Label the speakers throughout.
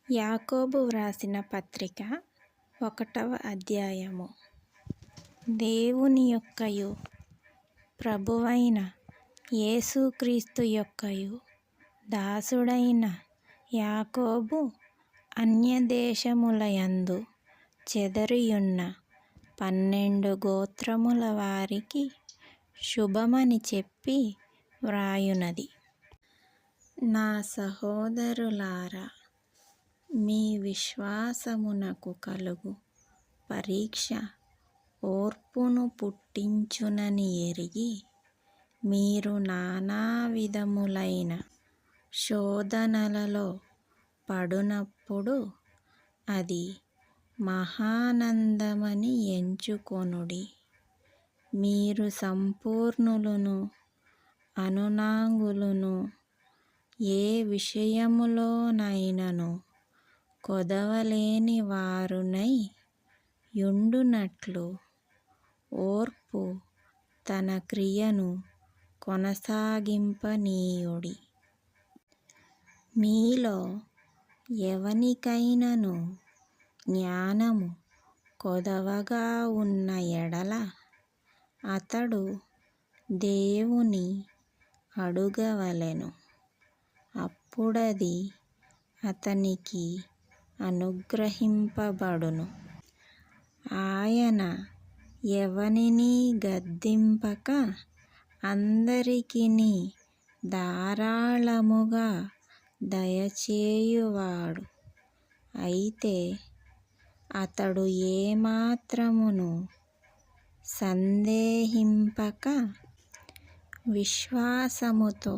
Speaker 1: యాకోబు వ్రాసిన పత్రిక 1వ అధ్యాయము. దేవుని యొక్కయు ప్రభువైన యేసుక్రీస్తు యొక్కయు దాసుడైన యాకోబు, అన్యదేశములయందు చెదరియున్న 12 గోత్రముల వారికి శుభమని చెప్పి వ్రాయునది. నా సహోదరులారా, మీ విశ్వాసమునకు కలుగు పరీక్ష ఓర్పును పుట్టించునని ఎరిగి, మీరు నానా విధములైన శోధనలలో పడునప్పుడు అది మహానందమని ఎంచుకొనుడి. మీరు సంపూర్ణులును అనునాంగులును, ఏ విషయములోనైనను కొదవలేని వారునై యుండునట్లు ఓర్పు తన క్రియను కొనసాగింపనీయుడి. మీలో ఎవనికైనను జ్ఞానము కొదవగా ఉన్న ఎడల అతడు దేవుని అడుగవలెను, అప్పుడది అతనికి అనుగ్రహింపబడును. ఆయన ఎవనినీ గద్దింపక అందరికిని ధారాళముగా దయచేయువాడు. అయితే అతడు ఏమాత్రమును సందేహింపక విశ్వాసముతో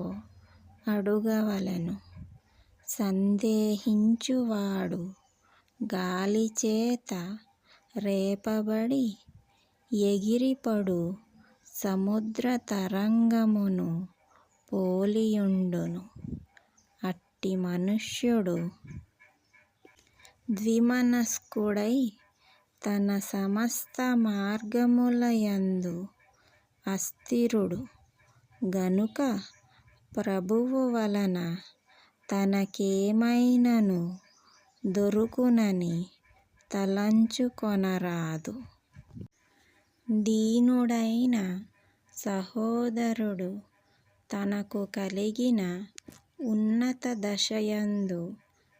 Speaker 1: అడుగవలెను. సందేహించువాడు గాలిచేత రేపబడి ఎగిరిపడు సముద్ర తరంగమును పోలియుండును. అట్టి మనుష్యుడు ద్విమనస్కుడై తన సమస్త మార్గములయందు అస్థిరుడు గనుక ప్రభువు వలన తనకేమైనను దొరుకునని తలంచుకొనరాదు. దీనుడైన సహోదరుడు తనకు కలిగిన ఉన్నత దశయందు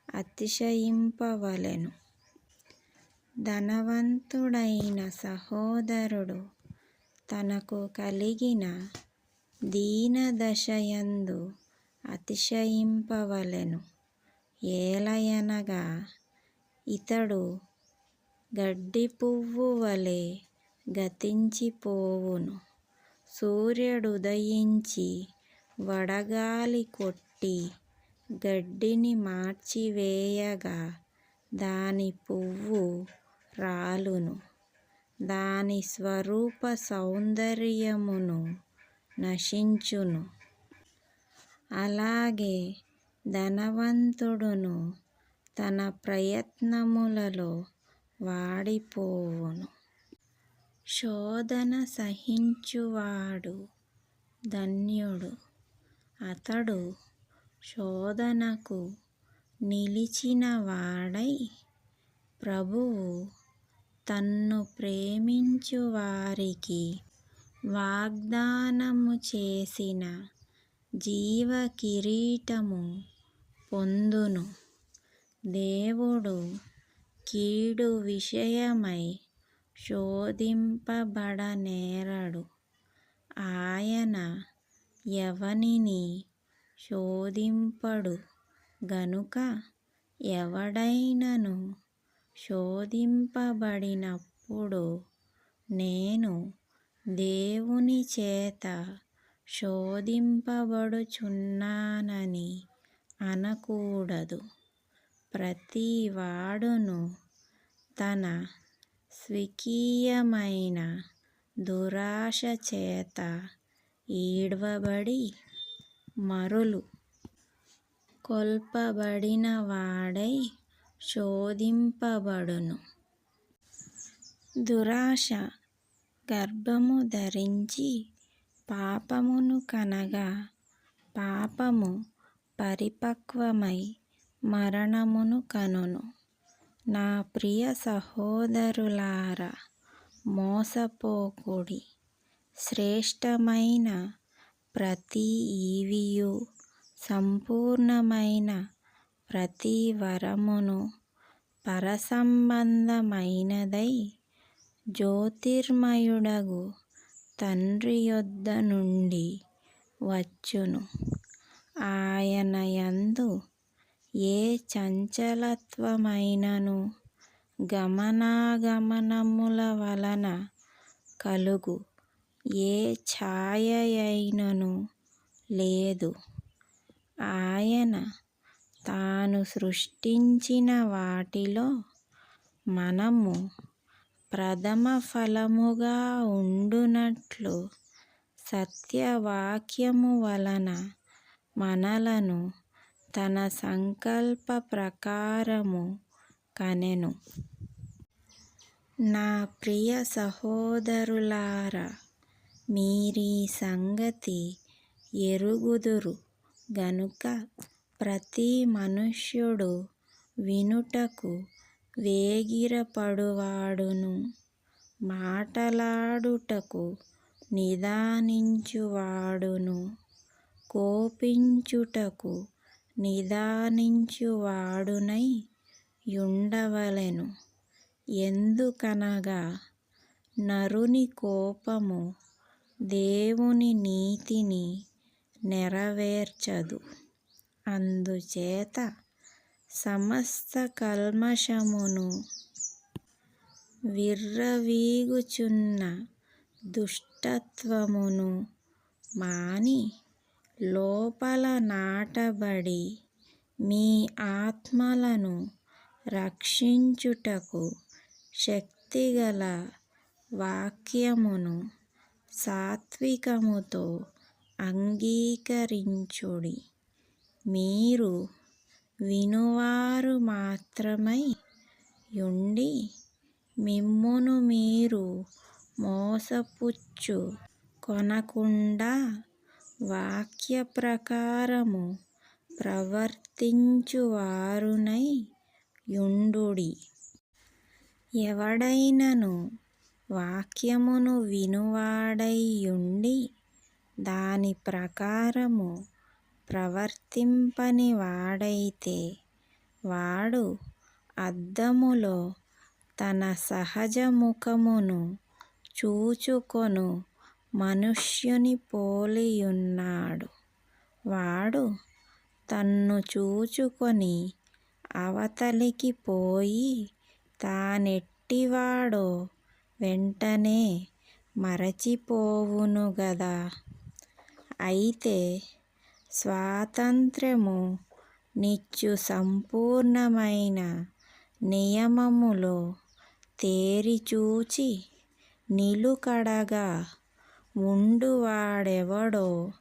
Speaker 1: అతిశయింపవలెను. ధనవంతుడైన సహోదరుడు తనకు కలిగిన దీనదశయందు అతిశయింపవలెను. ఏలయనగా ఇతడు గడ్డిపువ్వు వలె గతించిపోవును. సూర్యుడుదయించి వడగాలి కొట్టి గడ్డిని మార్చివేయగా దాని పువ్వు రాలును, దాని స్వరూప సౌందర్యమును నశించును. అలాగే ధనవంతుడును తన ప్రయత్నములలో వాడిపోవును. శోధన సహించువాడు ధన్యుడు. అతడు శోధనకు నిలిచిన వాడై ప్రభువు తన్ను ప్రేమించు వారికి వాగ్దానము చేసిన జీవ కిరీటము పొందును. దేవుడు కీడు విషయమై శోధింపబడనేరడు. ఆయన ఎవనిని శోధింపడు గనుక ఎవడైనను శోధింపబడినప్పుడు నేను దేవుని చేత శోధింపబడుచున్నానని అనకూడదు. ప్రతి వాడును తన స్వకీయమైన దురాశ చేత ఈడ్వబడి మరులు కొల్పబడిన వాడై శోధింపబడును. దురాశ గర్భము ధరించి పాపమును కనగా, పాపము పరిపక్వమై మరణమును కనును. నా ప్రియ సహోదరులారా, మోసపోకుడి. శ్రేష్టమైన ప్రతి ఈవియు, సంపూర్ణమైన ప్రతి వరమును పరసంబంధమైనదై జ్యోతిర్మయుడగు తండ్రి యొద్ద నుండి వచ్చును. ఆయన యందు ఏ చంచలత్వమైనను గమనాగమనముల వలన కలుగు ఏ ఛాయయైనను లేదు. ఆయన తాను సృష్టించిన వాటిలో మనము ప్రథమ ఫలముగా ఉండునట్లు సత్యవాక్యము వలన మనలను తన సంకల్ప ప్రకారము కనెను. నా ప్రియ సహోదరులారా, మీరీ సంగతి ఎరుగుదురు గనుక ప్రతి మనుష్యుడు వినుటకు వేగిరపడువాడును, మాటలాడుటకు నిదానించువాడును, కోపించుటకు నిదానించువాడునై యుండవలెను. ఎందుకనగా నరుని కోపము దేవుని నీతిని నెరవేర్చదు. అందుచేత సమస్త కల్మషమును, విర్రవీగుచున్న దుష్టత్వమును మాని లోపల నాటబడి మీ ఆత్మలను రక్షించుటకు శక్తిగల వాక్యమును సాత్వికముతో అంగీకరించుడి. మీరు వినువారు మాత్రమై యుండి మిమ్మును మీరు మోసపుచ్చు కొనకుండా వాక్య ప్రకారము ప్రవర్తించువారునై యుండుడి. ఎవడైనను వాక్యమును వినువాడై యుండి దాని ప్రకారము ప్రవర్తింపని వాడైతే వాడు అద్దములో తన సహజ ముఖమును చూచుకొను మనుష్యుని పోలియున్నాడు. వాడు తన్ను చూచుకొని అవతలికి పోయి తానెట్టివాడో వెంటనే మరచిపోవును గదా. అయితే స్వాతంత్ర్యము నిచ్చు సంపూర్ణమైన నియమములో తేరిచూచి నిలుకడగా ఉండువాడెవడో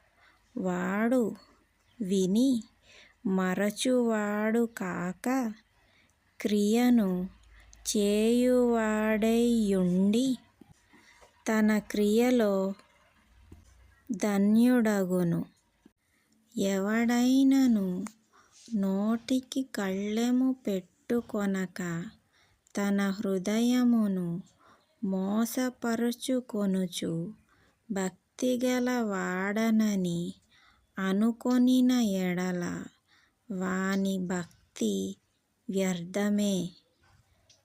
Speaker 1: వాడు విని మరచువాడు కాక క్రియను చేయువాడై యుండి తన క్రియలో ధన్యుడగును. ఎవడైనను నోటికి కళ్ళెము పెట్టుకొనక తన హృదయమును మోసపరచుకొనుచు భక్తిగల వాడనని అనుకొనిన ఎడల వాని భక్తి వ్యర్థమే.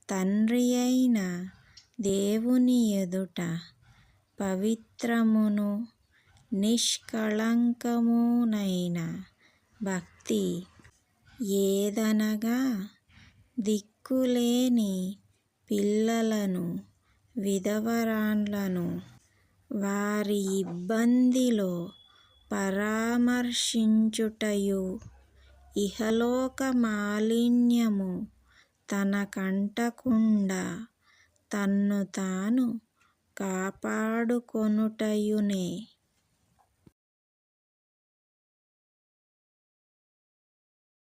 Speaker 1: తండ్రియైన దేవుని ఎదుట పవిత్రమును నిష్కళంకమునైన భక్తి ఏదనగా దిక్కులేని పిల్లలను, విధవరాండ్లను వారి ఇబ్బందిలో పరామర్శించుటయు, ఇహలోక మాలిన్యము తనకంటకుండా తన్ను తాను కాపాడుకొనుటయునే.